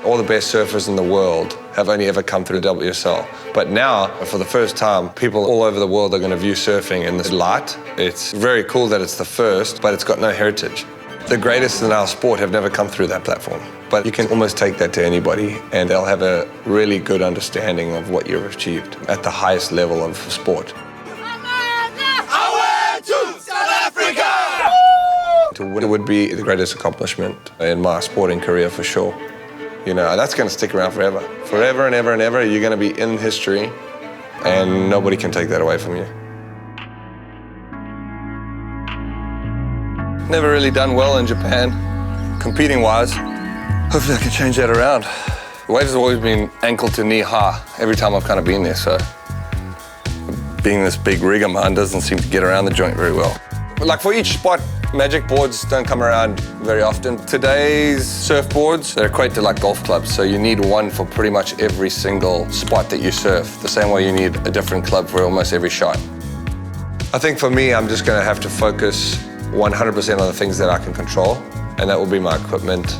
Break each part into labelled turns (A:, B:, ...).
A: All the best surfers in the world have only ever come through WSL. But now, for the first time, people all over the world are going to view surfing in this light. It's very cool that it's the first, but it's got no heritage. The greatest in our sport have never come through that platform. But you can almost take that to anybody, and they'll have a really good understanding of what you've achieved at the highest level of sport. To win would be the greatest accomplishment in my sporting career for sure. You know, that's going to stick around forever. Forever and ever and ever, you're going to be in history, and nobody can take that away from you. Never really done well in Japan, competing-wise. Hopefully I can change that around. The waves have always been ankle to knee high every time I've kind of been there, so being this big rig of mine doesn't seem to get around the joint very well. But like for each spot, magic boards don't come around very often. Today's surfboards, they equate to like golf clubs, so you need one for pretty much every single spot that you surf, the same way you need a different club for almost every shot. I think for me, I'm just going to have to focus 100% on the things that I can control, and that will be my equipment.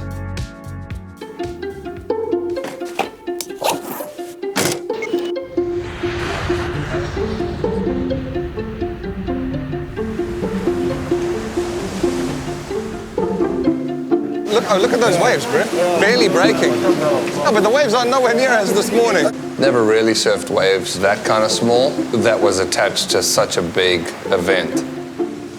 A: Look at those waves, bro. Barely breaking. No, but the waves are nowhere near as this morning. Never really surfed waves that kind of small that was attached to such a big event.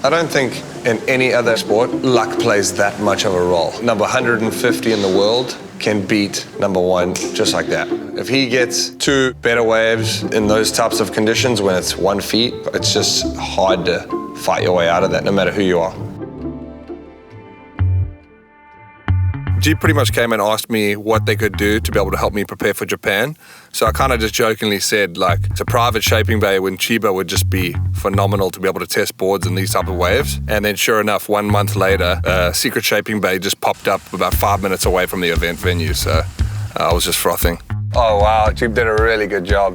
A: I don't think in any other sport, luck plays that much of a role. Number 150 in the world can beat number 1 just like that. If he gets 2 better waves in those types of conditions when it's 1 feet, it's just hard to fight your way out of that no matter who you are. G pretty much came and asked me what they could do to be able to help me prepare for Japan. So I kind of just jokingly said, like, it's a private shaping bay when Chiba would just be phenomenal to be able to test boards in these type of waves. And then sure enough, 1 month later, a secret shaping bay just popped up about 5 minutes away from the event venue. So I was just frothing. Oh, wow, Chib did a really good job.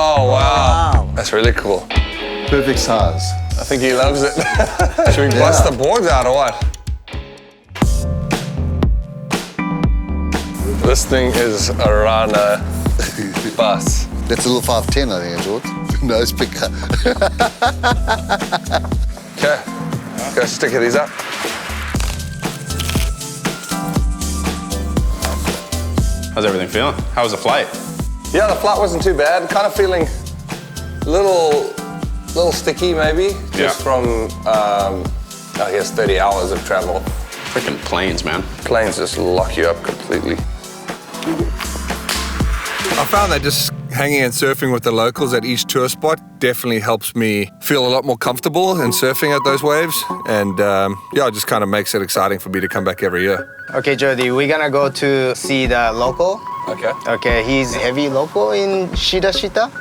A: Oh, wow. That's really cool.
B: Perfect size.
A: I think he loves it. Should we bust the boards out or what? This thing is a Rana bus.
B: That's a little 510, I think, George. Nose picker.
A: Okay, go stick these up.
C: How's everything feeling? How was the flight?
A: Yeah, the flight wasn't too bad. Kind of feeling a little sticky maybe, just from, I guess, 30 hours of travel.
C: Freaking planes, man.
A: Planes just lock you up completely. I found that just hanging and surfing with the locals at each tour spot definitely helps me feel a lot more comfortable in surfing at those waves. And yeah, it just kind of makes it exciting for me to come back every year.
D: Okay, Jordy, we're gonna go to see the local.
A: Okay.
D: Okay, he's heavy local in Shida.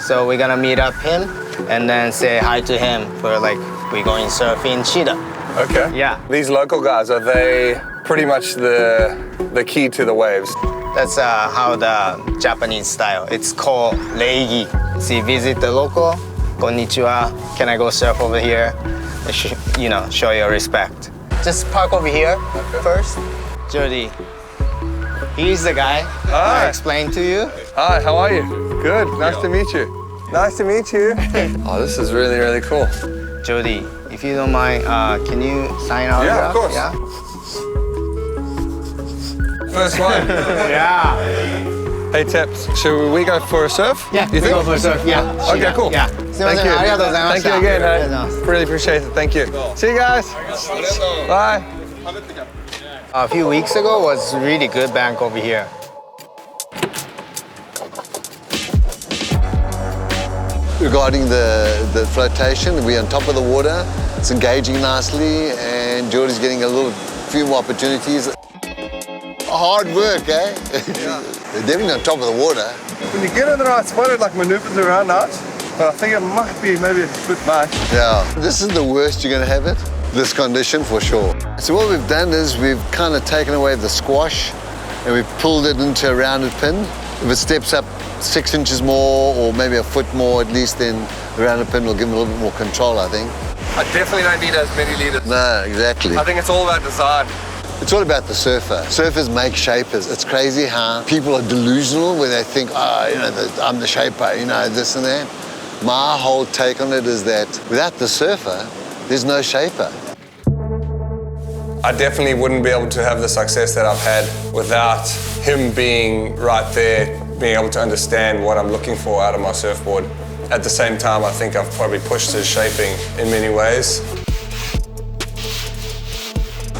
D: So we're gonna meet up him and then say hi to him for like, we're going surfing Shida.
A: Okay.
D: Yeah.
A: These local guys, are they pretty much the key to the waves?
D: That's how the Japanese style. It's called reigi. So you visit the local, konnichiwa, can I go surf over here? You know, show your respect. Just park over here first. Jordy, he's the guy I explained to you.
A: Hi, how are you? Good, nice to meet you. Nice to meet you. Oh, this is really, really cool.
D: Jordy, if you don't mind, can you sign our
A: Yeah, of course.
D: Yeah?
A: First one.
D: Yeah.
A: Hey, Teps, should we go for a surf?
D: Yeah,
A: you think?
D: go for a surf, yeah.
A: Okay, cool.
D: Yeah.
A: Thank you. Thank you again, hey. Really appreciate it, thank you. See you guys. Bye.
D: A few weeks ago was really good bank over here.
B: Regarding the flotation, we're on top of the water. It's engaging nicely, and Jordy's getting a few more opportunities. Hard work, eh? Yeah. They're definitely on top of the water.
A: When you get in the right spot, it like maneuvers around nice, but I think it might be maybe a bit much.
B: Yeah, this is the worst you're gonna have it, this condition for sure. So what we've done is we've kind of taken away the squash and we've pulled it into a rounded pin. If it steps up 6 inches more or maybe a foot more at least, then the rounded pin will give them a little bit more control, I think.
A: I definitely don't need as many leaders.
B: No, exactly.
A: I think it's all about design.
B: It's all about the surfer. Surfers make shapers. It's crazy how people are delusional where they think, oh, you know, I'm the shaper, you know, this and that. My whole take on it is that without the surfer, there's no shaper.
A: I definitely wouldn't be able to have the success that I've had without him being right there, being able to understand what I'm looking for out of my surfboard. At the same time, I think I've probably pushed his shaping in many ways.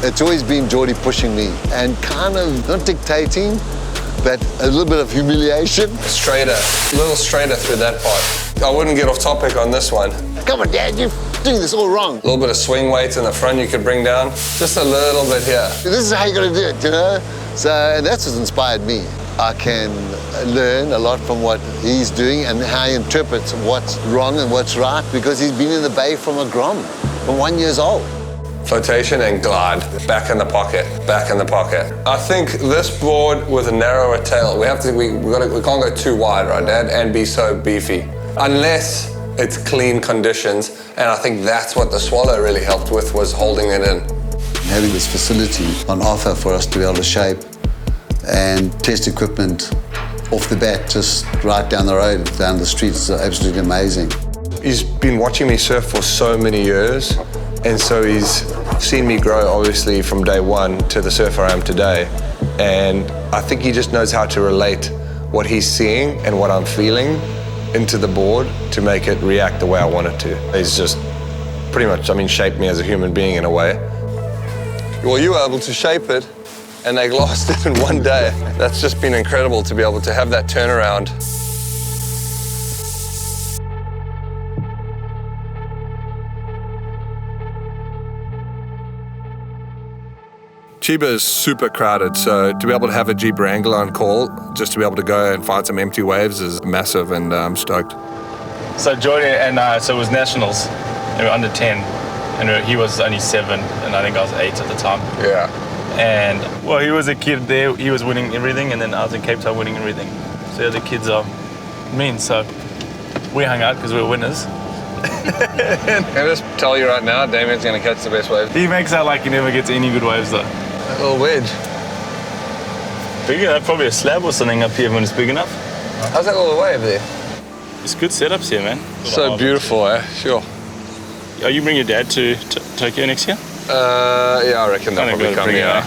B: It's always been Jordy pushing me and kind of not dictating, but a little bit of humiliation.
A: Straighter, a little straighter through that part. I wouldn't get off topic on this one.
B: Come on, Dad, you're doing this all wrong.
A: A little bit of swing weight in the front you could bring down. Just a little bit here.
B: This is how you gotta do it, you know? So and that's what inspired me. I can learn a lot from what he's doing and how he interprets what's wrong and what's right because he's been in the bay from a grom, from 1 year old.
A: Flotation and glide, back in the pocket, back in the pocket. I think this board with a narrower tail, we can't go too wide, right, Dad, and be so beefy. Unless it's clean conditions, and I think that's what the Swallow really helped with, was holding it in.
E: Having this facility on offer for us to be able to shape and test equipment off the bat, just right down the road, down the street, is absolutely amazing.
A: He's been watching me surf for so many years, and so he's seen me grow, obviously, from day one to the surfer I am today. And I think he just knows how to relate what he's seeing and what I'm feeling into the board to make it react the way I want it to. He's just pretty much, shaped me as a human being in a way. Well, you were able to shape it, and they glossed it in one day. That's just been incredible to be able to have that turnaround. Chiba is super crowded, so to be able to have a Jeep Wrangler on call, just to be able to go and find some empty waves is massive, and I'm stoked.
F: So Jordy and so it was nationals, and we were under 10, and he was only 7, and I think I was 8 at the time.
A: Yeah.
F: And well, he was a kid there, he was winning everything, and then I was in Cape Town winning everything. So the other kids are mean, so we hung out because we were winners.
A: Can I just tell you right now, Damien's gonna catch the best wave.
F: He makes out like he never gets any good waves though.
A: A little wedge.
F: Big enough, probably a slab or something up here when it's big enough.
A: How's that little wave there?
F: It's good setups here, man.
A: So beautiful, eh? Sure.
F: Are you bring your dad to Tokyo next year?
A: Yeah, I reckon they'll probably come here.
F: Yeah.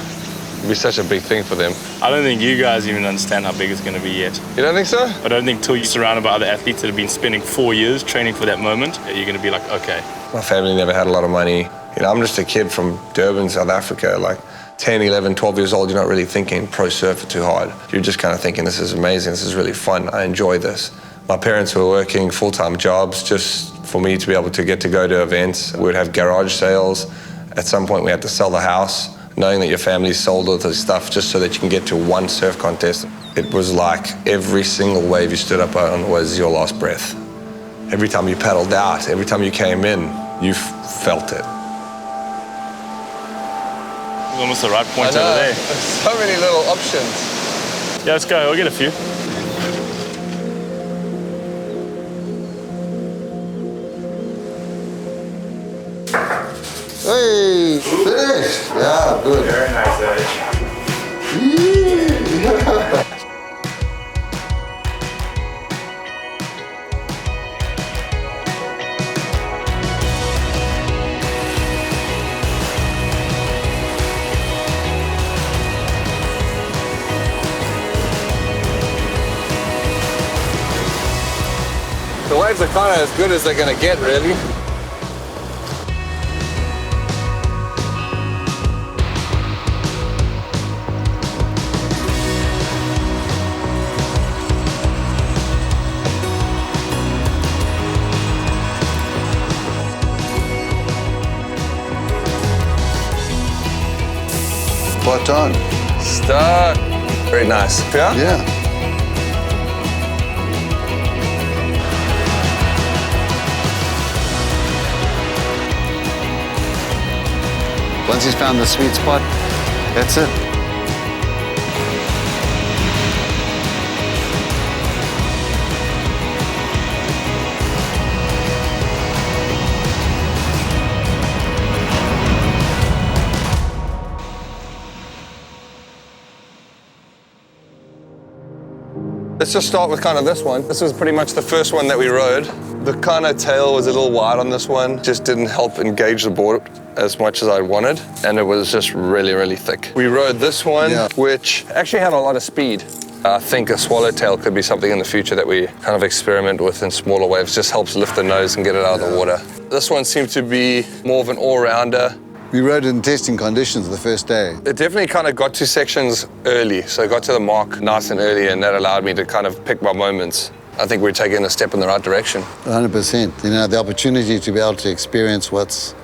A: It'd be such a big thing for them.
F: I don't think you guys even understand how big it's going to be yet.
A: You don't think so?
F: I don't think till you're surrounded by other athletes that have been spending 4 years training for that moment, you're going to be like, okay.
A: My family never had a lot of money. You know, I'm just a kid from Durban, South Africa, like 10, 11, 12 years old. You're not really thinking pro surfer too hard. You're just kind of thinking, this is amazing, this is really fun, I enjoy this. My parents were working full-time jobs just for me to be able to get to go to events. We'd have garage sales. At some point, we had to sell the house, knowing that your family sold all the stuff just so that you can get to one surf contest. It was like every single wave you stood up on was your last breath. Every time you paddled out, every time you came in, you felt it.
F: It's almost the right point over there.
A: So many little options.
F: Yeah, let's go. We'll get a few.
B: Hey, finished. Yeah, good.
F: Very nice,
A: The waves are kind of as good as they're going to get, really.
E: Spot on.
A: Stuck. Very nice. Yeah?
E: Yeah.
B: Once he's found the sweet spot, that's it.
A: Let's just start with kind of this one. This was pretty much the first one that we rode. The kind of tail was a little wide on this one, just didn't help engage the board as much as I wanted, and it was just really, really thick. We rode this one, which actually had a lot of speed. I think a swallowtail could be something in the future that we kind of experiment with in smaller waves, just helps lift the nose and get it out of the water. This one seemed to be more of an all-rounder.
E: We rode in testing conditions the first day.
A: It definitely kind of got to sections early, so it got to the mark nice and early, and that allowed me to kind of pick my moments. I think we're taking a step in the right direction.
E: 100%. You know, the opportunity to be able to experience what's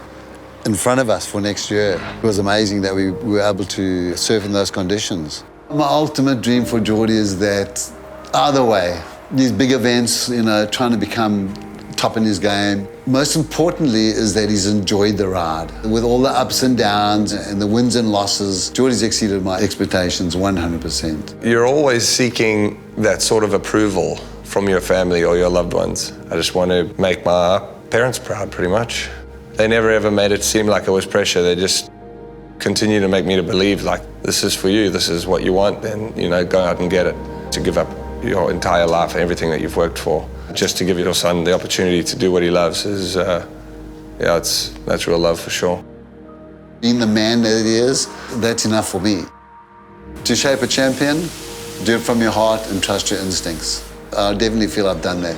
E: in front of us for next year. It was amazing that we were able to surf in those conditions. My ultimate dream for Jordy is that either way, these big events, you know, trying to become top in his game. Most importantly is that he's enjoyed the ride. With all the ups and downs and the wins and losses, Jordy's exceeded my expectations 100%.
A: You're always seeking that sort of approval from your family or your loved ones. I just want to make my parents proud, pretty much. They never ever made it seem like it was pressure. They just continue to make me to believe, like, this is for you, this is what you want, then, you know, go out and get it. To give up your entire life, everything that you've worked for, just to give your son the opportunity to do what he loves is, that's real love for sure.
E: Being the man that he is, that's enough for me. To shape a champion, do it from your heart and trust your instincts. I definitely feel I've done that.